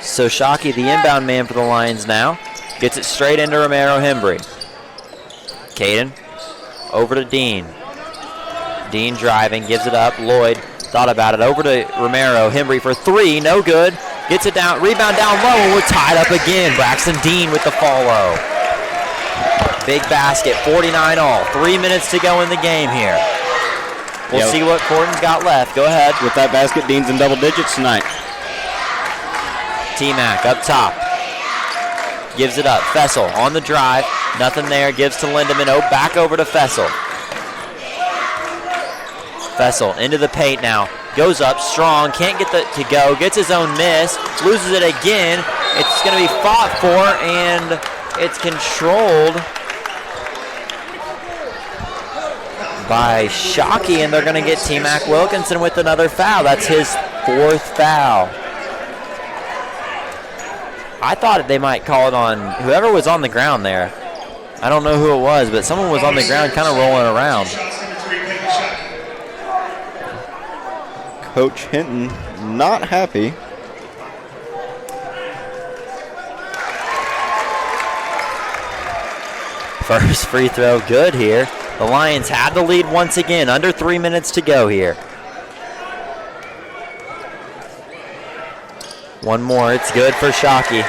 So Shockey, the inbound man for the Lions now, gets it straight into Romero Hembry. Caden over to Dean. Dean driving, gives it up. Lloyd thought about it. Over to Romero. Hembry for three, no good. Gets it down, rebound down low, and we're tied up again. Braxton Dean with the follow. Big basket, 49 all. 3 minutes to go in the game here. We'll see what Corydon's got left. Go ahead. With that basket, Dean's in double digits tonight. T-Mac up top. Gives it up. Fessel on the drive. Nothing there. Gives to Lindemann. Oh, back over to Fessel. Fessel into the paint now. Goes up strong. Can't get to go. Gets his own miss. Loses it again. It's going to be fought for, and it's controlled by Shockey, and they're going to get T-Mac Wilkinson with another foul. That's his fourth foul. I thought they might call it on whoever was on the ground there. I don't know who it was, but someone was on the ground kind of rolling around. Coach Hinton not happy. First free throw good here. The Lions have the lead once again. Under 3 minutes to go here. One more, it's good for Shockey.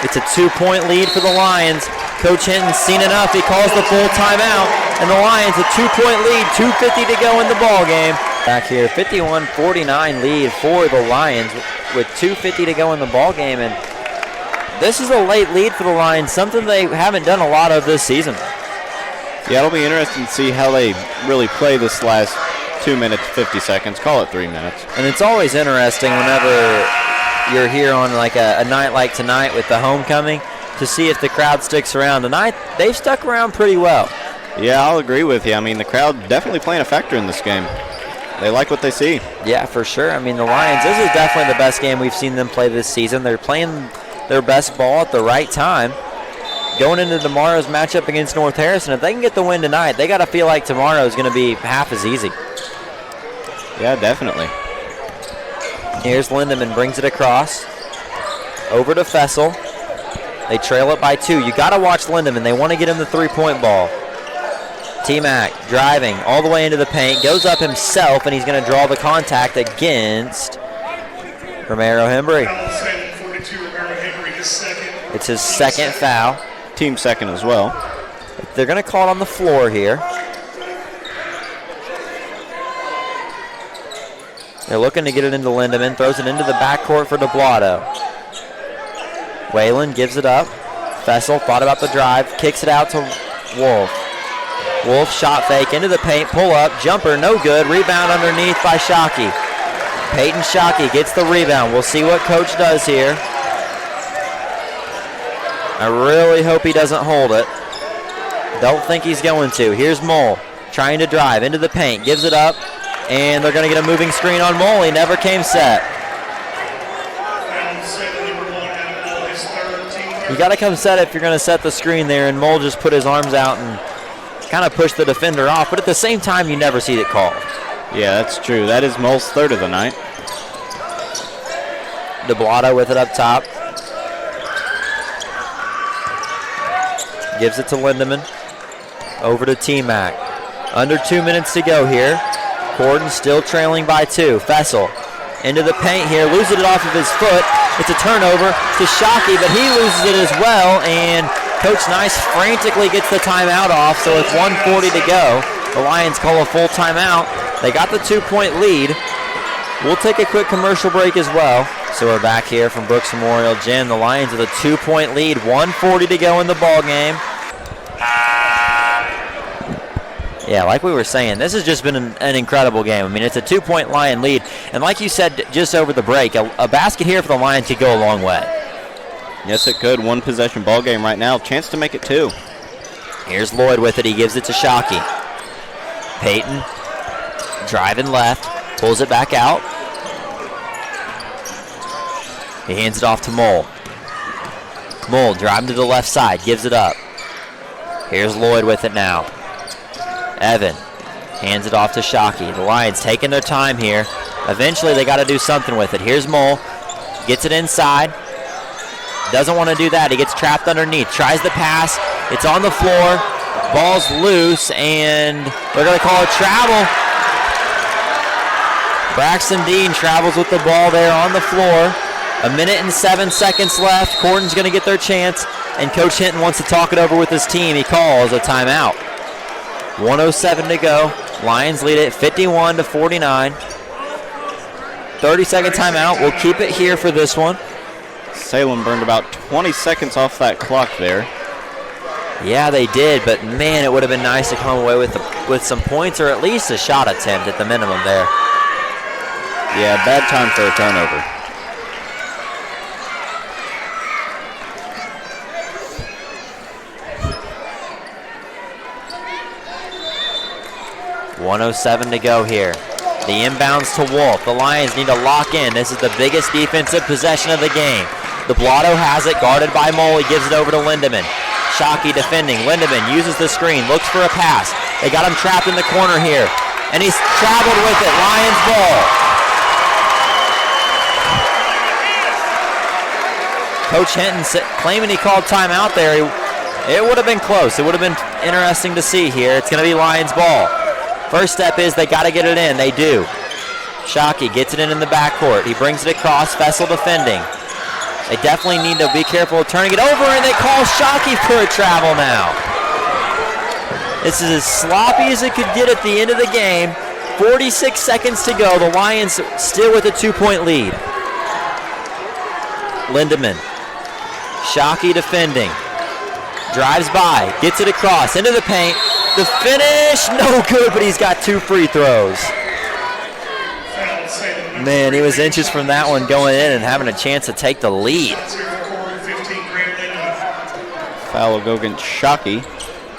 It's a 2-point lead for the Lions. Coach Hinton's seen enough, he calls the full timeout, and the Lions a 2-point lead, 2:50 to go in the ball game. Back here, 51-49 lead for the Lions with 2:50 to go in the ball game, and this is a late lead for the Lions, something they haven't done a lot of this season. Yeah, it'll be interesting to see how they really play this last 2 minutes, 50 seconds, call it 3 minutes. And it's always interesting whenever you're here on like a night like tonight with the homecoming to see if the crowd sticks around. Tonight, they've stuck around pretty well. Yeah, I'll agree with you. I mean, the crowd definitely playing a factor in this game. They like what they see. Yeah, for sure. I mean, the Lions, this is definitely the best game we've seen them play this season. They're playing their best ball at the right time. Going into tomorrow's matchup against North Harrison, if they can get the win tonight, they got to feel like tomorrow is going to be half as easy. Yeah, definitely. Here's Lindemann, brings it across. Over to Fessel. They trail it by 2. You got to watch Lindemann. They want to get him the three-point ball. T-Mac driving all the way into the paint. Goes up himself, and he's going to draw the contact against Romero Hembry. It's his second foul. Team second as well. They're going to call it on the floor here. They're looking to get it into Lindemann. Throws it into the backcourt for DeBlato. Whalen gives it up. Fessel thought about the drive. Kicks it out to Wolf. Wolf shot fake into the paint. Pull up. Jumper no good. Rebound underneath by Shockey. Peyton Shockey gets the rebound. We'll see what coach does here. I really hope he doesn't hold it. Don't think he's going to. Here's Mole trying to drive into the paint. Gives it up. And they're going to get a moving screen on Mole. He never came set. You got to come set if you're going to set the screen there, and Mole just put his arms out and kind of pushed the defender off. But at the same time, you never see it called. Yeah, that's true. That is Mole's third of the night. DeBlato with it up top. Gives it to Lindemann. Over to T-Mac. Under 2 minutes to go here. Corydon still trailing by 2. Fessel into the paint here. Loses it off of his foot. It's a turnover to Shockey, but he loses it as well. And Coach Nice frantically gets the timeout off. So it's 1:40 to go. The Lions call a full timeout. They got the 2-point lead. We'll take a quick commercial break as well. So we're back here from Brooks Memorial Gym. The Lions with a 2-point lead. 1:40 to go in the ball game. Yeah, like we were saying, this has just been an incredible game. I mean, it's a 2-point Lion lead. And like you said just over the break, a basket here for the Lions could go a long way. Yes, it could. One possession ball game right now. Chance to make it 2. Here's Lloyd with it. He gives it to Shockey. Peyton driving left. Pulls it back out. He hands it off to Mole. Mole driving to the left side. Gives it up. Here's Lloyd with it now. Evan hands it off to Shockey. The Lions taking their time here. Eventually, they got to do something with it. Here's Mole. Gets it inside. Doesn't want to do that. He gets trapped underneath. Tries the pass. It's on the floor. Ball's loose, and they're going to call a travel. Braxton Dean travels with the ball there on the floor. 1 minute and 7 seconds left. Corydon's going to get their chance, and Coach Hinton wants to talk it over with his team. He calls a timeout. 1:07 to go. Lions lead it 51-49. 30-second timeout. We'll keep it here for this one. Salem burned about 20 seconds off that clock there. Yeah, they did, but man, it would have been nice to come away with some points or at least a shot attempt at the minimum there. Yeah, bad time for a turnover. .107 to go here. The inbounds to Wolf. The Lions need to lock in. This is the biggest defensive possession of the game. The Blotto has it, guarded by Mole. He gives it over to Lindemann. Shockey defending. Lindemann uses the screen, looks for a pass. They got him trapped in the corner here, and he's traveled with it. Lions ball. Coach Hinton claiming he called timeout there. It would have been close. It would have been interesting to see here. It's going to be Lions ball. First step is they got to get it in. They do. Shockey gets it in the backcourt. He brings it across. Fessel defending. They definitely need to be careful of turning it over, and they call Shockey for a travel now. This is as sloppy as it could get at the end of the game. 46 seconds to go. The Lions still with a 2-point lead. Lindemann. Shockey defending. Drives by. Gets it across. Into the paint. The finish, no good, but he's got 2 free throws. Man, he was inches from that one going in and having a chance to take the lead. Foul will go against Shockey,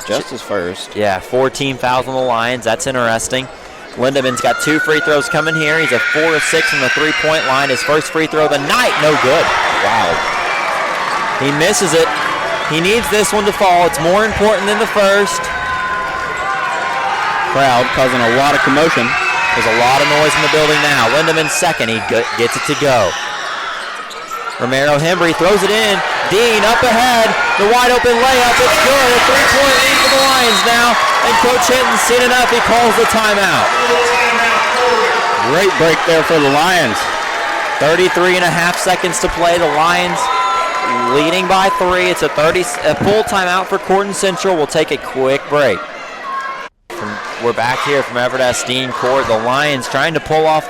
just his first. Yeah, 14 fouls on the Lions. That's interesting. Lindemann's got 2 free throws coming here. He's a 4 of 6 from the 3-point line. His first free throw of the night, no good. Wow. He misses it. He needs this one to fall. It's more important than the first. Crowd causing a lot of commotion. There's a lot of noise in the building now. Lindemann second. He gets it to go. Romero Hembry throws it in. Dean up ahead. The wide open layup. It's good. A 3-point lead for the Lions now. And Coach Hinton's seen enough. He calls the timeout. Great break there for the Lions. 33 and a half seconds to play. The Lions leading by 3. It's a full timeout for Corydon Central. We'll take a quick break. We're back here from Everett S. Dean Court. The Lions trying to pull off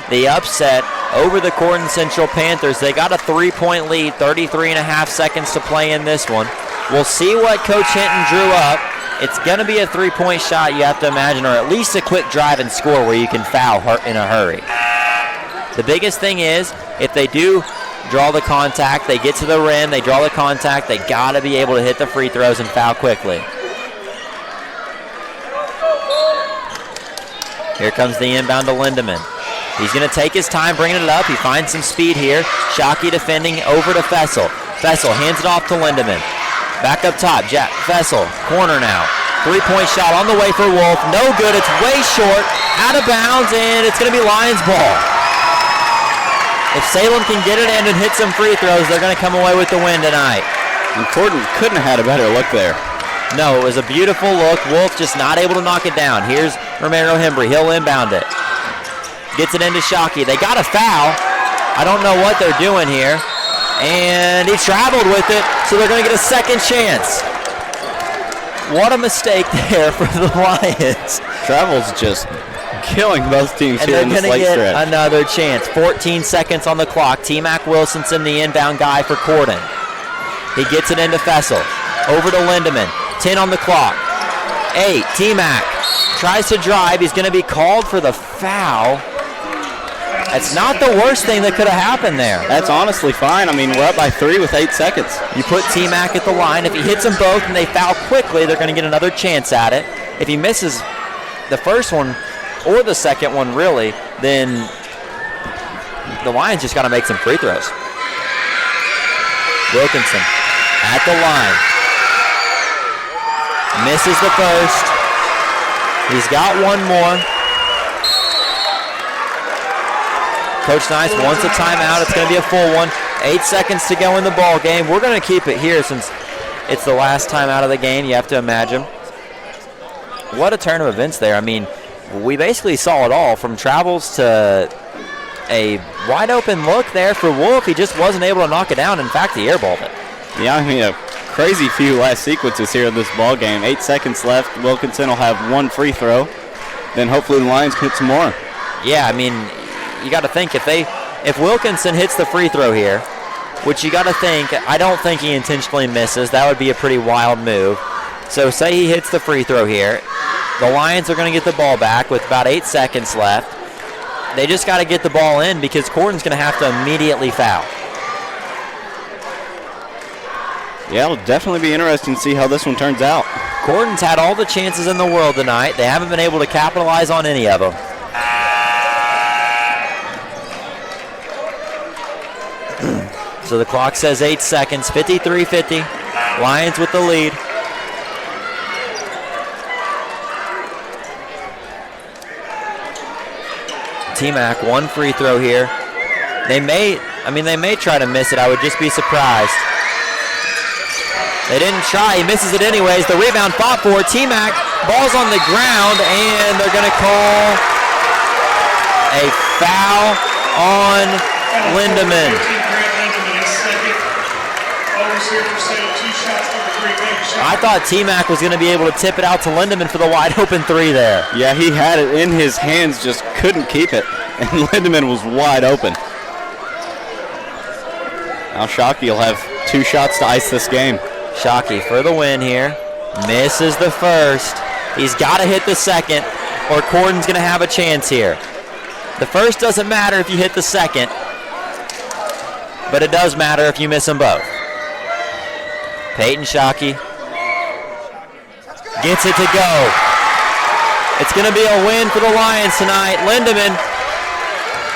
the upset over the Corydon Central Panthers. They got a 3-point lead, 33 and a half seconds to play in this one. We'll see what Coach Hinton drew up. It's going to be a 3-point shot, you have to imagine, or at least a quick drive and score where you can foul in a hurry. The biggest thing is, if they do draw the contact, they get to the rim, they draw the contact, they got to be able to hit the free throws and foul quickly. Here comes the inbound to Lindemann. He's going to take his time bringing it up. He finds some speed here. Shockey defending over to Fessel. Fessel hands it off to Lindemann. Back up top. Jack Fessel, corner now. 3-point shot on the way for Wolf. No good. It's way short. Out of bounds, and it's going to be Lions ball. If Salem can get it in and hit some free throws, they're going to come away with the win tonight. And Corydon couldn't have had a better look there. No, it was a beautiful look. Wolf just not able to knock it down. Here's Romero Hembry. He'll inbound it. Gets it into Shockey. They got a foul. I don't know what they're doing here. And he traveled with it, so they're going to get a second chance. What a mistake there for the Lions. Travel's just killing both teams and here in this late stretch. They're going to get another chance. 14 seconds on the clock. T-Mac Wilsonson, the inbound guy for Corydon. He gets it into Fessel. Over to Lindemann. 10 on the clock. 8. T-Mac tries to drive. He's going to be called for the foul. That's not the worst thing that could have happened there. That's honestly fine. I mean, we're up by 3 with 8 seconds. You put T-Mac at the line. If he hits them both and they foul quickly, they're going to get another chance at it. If he misses the first one or the second one, really, then the Lions just got to make some free throws. Wilkinson at the line. Misses the first. He's got one more. Coach Nice wants a timeout. It's going to be a full one. 8 seconds to go in the ball game. We're going to keep it here since it's the last time out of the game, you have to imagine. What a turn of events there. I mean, we basically saw it all, from travels to a wide open look there for Wolf. He just wasn't able to knock it down. In fact, he airballed it. Yeah, I mean, a crazy few last sequences here in this ball game. 8 seconds left. Wilkinson will have one free throw. Then hopefully the Lions can hit some more. Yeah, I mean, you got to think if Wilkinson hits the free throw here, which you got to think, I don't think he intentionally misses. That would be a pretty wild move. So say he hits the free throw here. The Lions are going to get the ball back with about 8 seconds left. They just got to get the ball in because Corydon's going to have to immediately foul. Yeah, it'll definitely be interesting to see how this one turns out. Corydon's had all the chances in the world tonight. They haven't been able to capitalize on any of them. So the clock says 8 seconds, 53-50. Lions with the lead. T-Mac, one free throw here. They may try to miss it. I would just be surprised. They didn't try. He misses it anyways. The rebound fought for. T-Mac, ball's on the ground, and they're going to call a foul on Lindemann. I thought T-Mac was going to be able to tip it out to Lindemann for the wide open three there. Yeah, he had it in his hands, just couldn't keep it, and Lindemann was wide open. Now Shockey will have 2 shots to ice this game. Shockey for the win here. Misses the first. He's got to hit the second, or Corydon's going to have a chance here. The first doesn't matter if you hit the second, but it does matter if you miss them both. Peyton Shockey gets it to go. It's going to be a win for the Lions tonight. Lindemann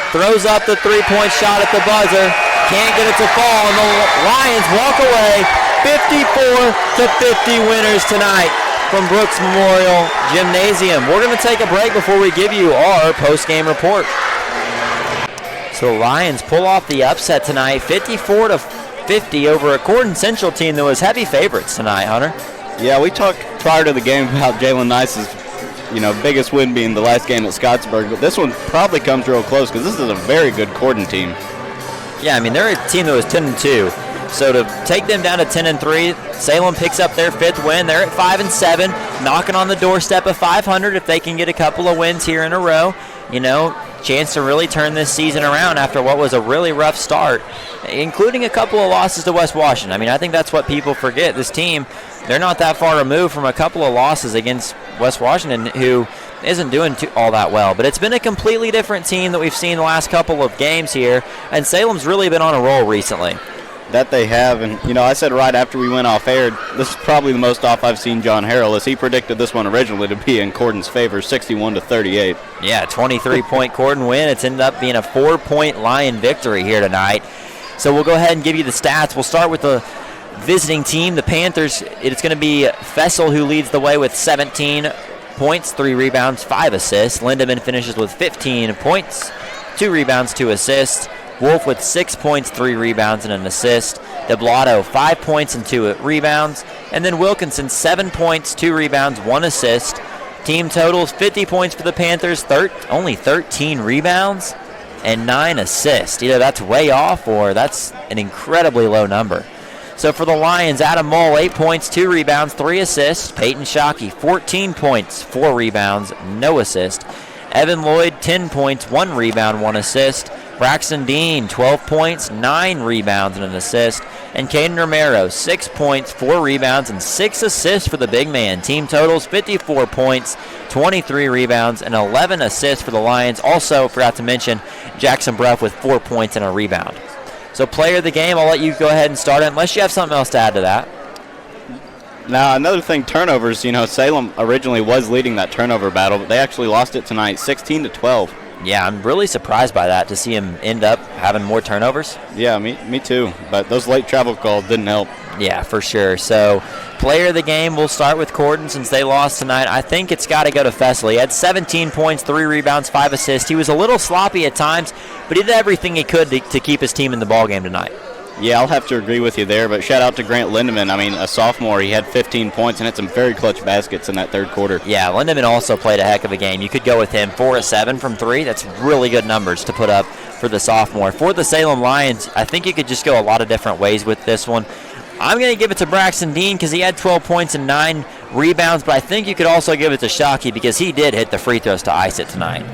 throws up the three-point shot at the buzzer. Can't get it to fall, and the Lions walk away 54-50 winners tonight from Brooks Memorial Gymnasium. We're going to take a break before we give you our post-game report. So the Lions pull off the upset tonight, 54-50 over a Corydon Central team that was heavy favorites tonight, Hunter. Yeah, we talked prior to the game about Jalen Nice's, biggest win being the last game at Scottsburg, but this one probably comes real close because this is a very good Corydon team. Yeah, I mean, they're a team that was 10-2. So to take them down to 10-3, Salem picks up their 5th win. They're at 5-7, knocking on the doorstep of 500 if they can get a couple of wins here in a row. Chance to really turn this season around after what was a really rough start, including a couple of losses to West Washington. I mean, I think that's what people forget. This team, they're not that far removed from a couple of losses against West Washington, who isn't doing all that well. But it's been a completely different team that we've seen the last couple of games here, and Salem's really been on a roll recently. That they have, and I said right after we went off air, this is probably the most off I've seen John Harrell, as he predicted this one originally to be in Corydon's favor, 61-38. Yeah, 23-point Corydon win. It's ended up being a 4-point Lion victory here tonight. So we'll go ahead and give you the stats. We'll start with the visiting team, the Panthers. It's going to be Fessel who leads the way with 17 points, 3 rebounds, 5 assists. Lindemann finishes with 15 points, 2 rebounds, 2 assists. Wolf with 6 points, 3 rebounds, and an assist. DeBlato, 5 points and 2 rebounds. And then Wilkinson, 7 points, 2 rebounds, 1 assist. Team totals, 50 points for the Panthers, only 13 rebounds, and 9 assists. Either that's way off or that's an incredibly low number. So for the Lions, Adam Mull, 8 points, 2 rebounds, 3 assists. Peyton Shockey, 14 points, 4 rebounds, no assist. Evan Lloyd, 10 points, 1 rebound, 1 assist. Braxton Dean, 12 points, 9 rebounds, and an assist. And Caden Romero, 6 points, 4 rebounds, and 6 assists for the big man. Team totals, 54 points, 23 rebounds, and 11 assists for the Lions. Also, forgot to mention, Jackson Bruff with 4 points and a rebound. So player of the game, I'll let you go ahead and start it, unless you have something else to add to that. Now, another thing, turnovers. Salem originally was leading that turnover battle, but they actually lost it tonight, 16-12. Yeah, I'm really surprised by that, to see him end up having more turnovers. Yeah, me too. But those late travel calls didn't help. Yeah, for sure. So, player of the game, we'll start with Corydon since they lost tonight. I think it's got to go to Fessel. He had 17 points, 3 rebounds, 5 assists. He was a little sloppy at times, but he did everything he could to keep his team in the ballgame tonight. Yeah, I'll have to agree with you there, but shout out to Grant Lindemann. I mean, a sophomore, he had 15 points and had some very clutch baskets in that third quarter. Yeah, Lindemann also played a heck of a game. You could go with him 4 of 7 from 3. That's really good numbers to put up for the sophomore. For the Salem Lions, I think you could just go a lot of different ways with this one. I'm going to give it to Braxton Dean because he had 12 points and 9 rebounds, but I think you could also give it to Shockey because he did hit the free throws to ice it tonight.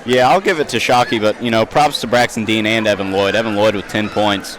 Yeah, I'll give it to Shockey, but, props to Braxton Dean and Evan Lloyd. Evan Lloyd with 10 points.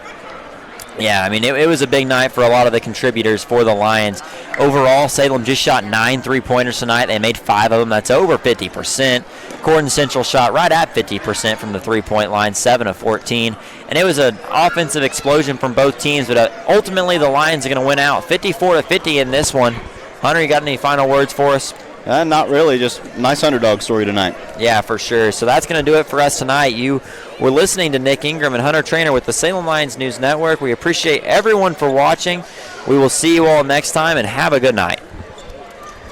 Yeah, I mean, it was a big night for a lot of the contributors for the Lions. Overall, Salem just shot 9 3-pointers tonight. They made 5 of them. That's over 50%. Corydon Central shot right at 50% from the three-point line, 7 of 14. And it was an offensive explosion from both teams, but ultimately the Lions are going to win out 54-50 in this one. Hunter, you got any final words for us? Not really, just nice underdog story tonight. Yeah, for sure. So that's going to do it for us tonight. You were listening to Nick Ingram and Hunter Trainer with the Salem Lions News Network. We appreciate everyone for watching. We will see you all next time, and have a good night.